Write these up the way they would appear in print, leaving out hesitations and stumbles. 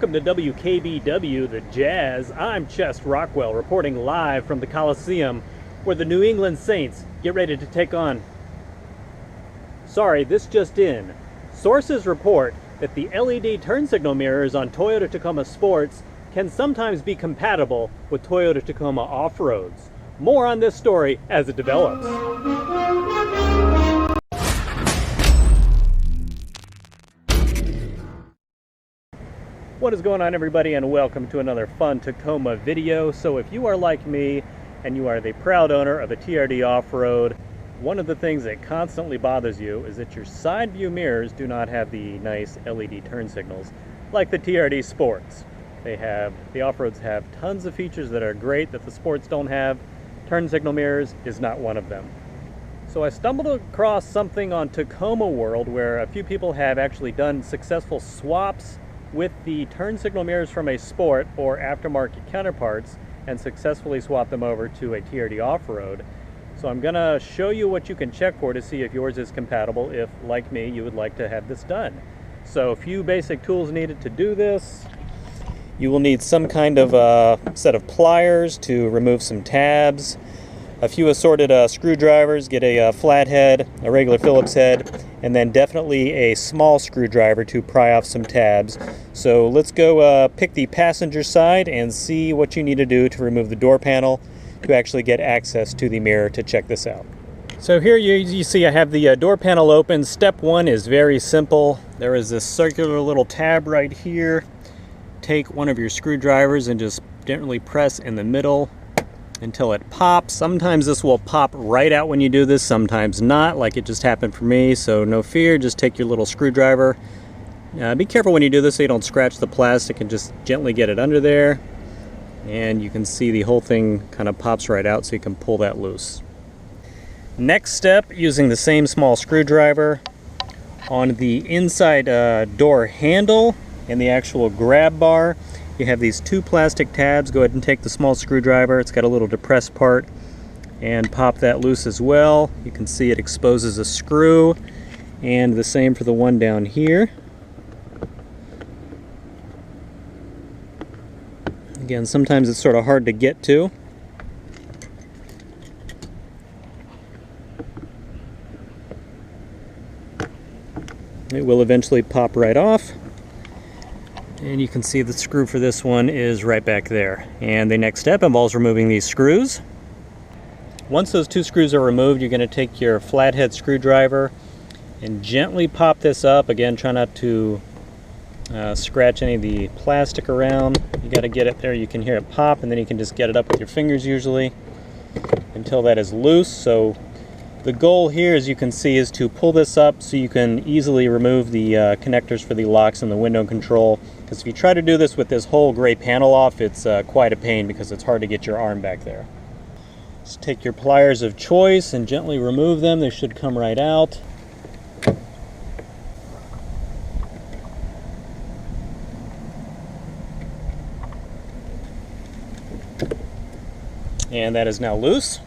Welcome to WKBW, the Jazz. I'm Chest Rockwell, reporting live from the Coliseum, where the New England Saints get ready to take on... Sorry, this just in. Sources report that the LED turn signal mirrors on Toyota Tacoma Sports can sometimes be compatible with Toyota Tacoma Offroads. More on this story as it develops. What is going on, everybody, and welcome to another fun Tacoma video. So if you are like me and you are the proud owner of a TRD Offroad, one of the things that constantly bothers you is that your side view mirrors do not have the nice LED turn signals like the TRD Sports. The Offroads have tons of features that are great that the Sports don't have. Turn signal mirrors is not one of them. So I stumbled across something on Tacoma World where a few people have actually done successful swaps with the turn signal mirrors from a Sport or aftermarket counterparts and successfully swap them over to a TRD Offroad. So I'm gonna show you what you can check for to see if yours is compatible, if, like me, you would like to have this done. So a few basic tools needed to do this. You will need some kind of set of pliers to remove some tabs, a few assorted screwdrivers, get a flathead, a regular Phillips head, and then definitely a small screwdriver to pry off some tabs. So let's go pick the passenger side and see what you need to do to remove the door panel to actually get access to the mirror to check this out. So here you see I have the door panel open. Step one is very simple. There is this circular little tab right here. Take one of your screwdrivers and just gently press in the middle until it pops. Sometimes this will pop right out when you do this, sometimes not, like it just happened for me, so no fear, just take your little screwdriver. Be careful when you do this so you don't scratch the plastic, and just gently get it under there. And you can see the whole thing kind of pops right out, so you can pull that loose. Next step, using the same small screwdriver, on the inside door handle and the actual grab bar, you have these two plastic tabs. Go ahead and take the small screwdriver. It's got a little depressed part, and pop that loose as well. You can see it exposes a screw, and the same for the one down here. Again, sometimes it's sort of hard to get to. It will eventually pop right off. And you can see the screw for this one is right back there. And the next step involves removing these screws. Once those two screws are removed, you're going to take your flathead screwdriver and gently pop this up. Again, try not to scratch any of the plastic around. You got to get it there. You can hear it pop, and then you can just get it up with your fingers usually until that is loose. So the goal here, as you can see, is to pull this up so you can easily remove the connectors for the locks and the window control. Because if you try to do this with this whole gray panel off, it's quite a pain because it's hard to get your arm back there. Just take your pliers of choice and gently remove them. They should come right out. And that is now loose.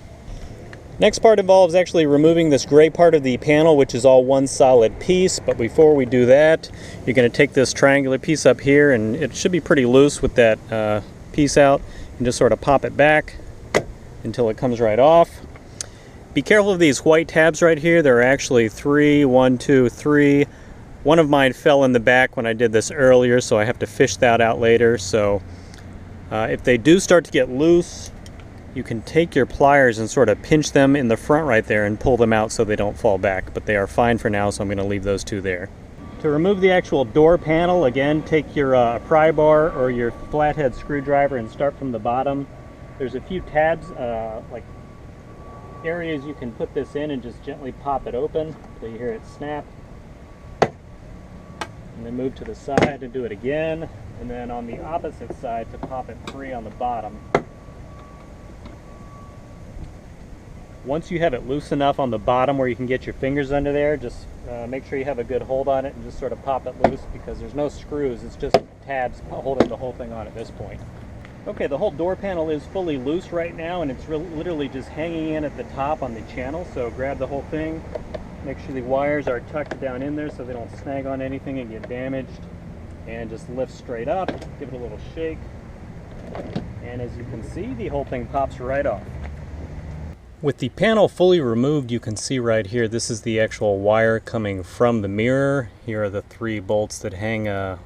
Next part involves actually removing this gray part of the panel, which is all one solid piece. But before we do that, you're going to take this triangular piece up here, and it should be pretty loose with that piece out, and just sort of pop it back until it comes right off. Be careful of these white tabs right here. There are actually three. One, two, three. One of mine fell in the back when I did this earlier, so I have to fish that out later. So if they do start to get loose, you can take your pliers and sort of pinch them in the front right there and pull them out so they don't fall back. But they are fine for now, so I'm going to leave those two there. To remove the actual door panel, again, take your pry bar or your flathead screwdriver and start from the bottom. There's a few tabs, like areas you can put this in, and just gently pop it open so you hear it snap. And then move to the side and do it again. And then on the opposite side to pop it free on the bottom. Once you have it loose enough on the bottom where you can get your fingers under there, just make sure you have a good hold on it and just sort of pop it loose, because there's no screws, it's just tabs holding the whole thing on at this point. Okay, the whole door panel is fully loose right now, and it's literally just hanging in at the top on the channel, so grab the whole thing, make sure the wires are tucked down in there so they don't snag on anything and get damaged. and just lift straight up, give it a little shake, and as you can see, the whole thing pops right off. With the panel fully removed, you can see right here, this is the actual wire coming from the mirror. Here are the 3 bolts that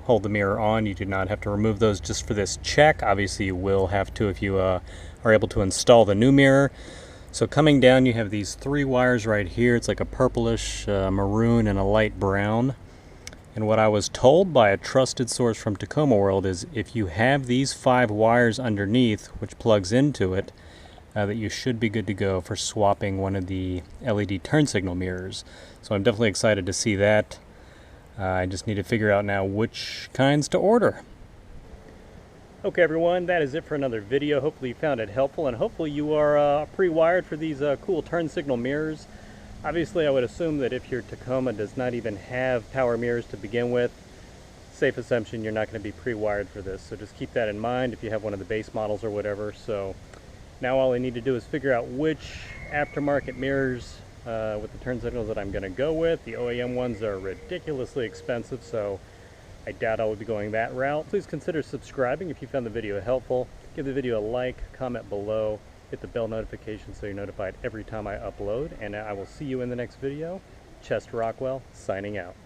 hold the mirror on. You do not have to remove those just for this check. Obviously you will have to if you are able to install the new mirror. So coming down, you have these 3 wires right here. It's like a purplish maroon and a light brown. And what I was told by a trusted source from Tacoma World is if you have these 5 wires underneath, which plugs into it, that you should be good to go for swapping one of the LED turn signal mirrors. So I'm definitely excited to see that. I just need to figure out now which kinds to order. Okay everyone, that is it for another video. Hopefully you found it helpful, and hopefully you are pre-wired for these cool turn signal mirrors. Obviously I would assume that if your Tacoma does not even have power mirrors to begin with, safe assumption you're not going to be pre-wired for this. So just keep that in mind if you have one of the base models or whatever. So now all I need to do is figure out which aftermarket mirrors with the turn signals that I'm going to go with. The OEM ones are ridiculously expensive, so I doubt I will be going that route. Please consider subscribing if you found the video helpful. Give the video a like, comment below, hit the bell notification so you're notified every time I upload, and I will see you in the next video. Chester Rockwell, signing out.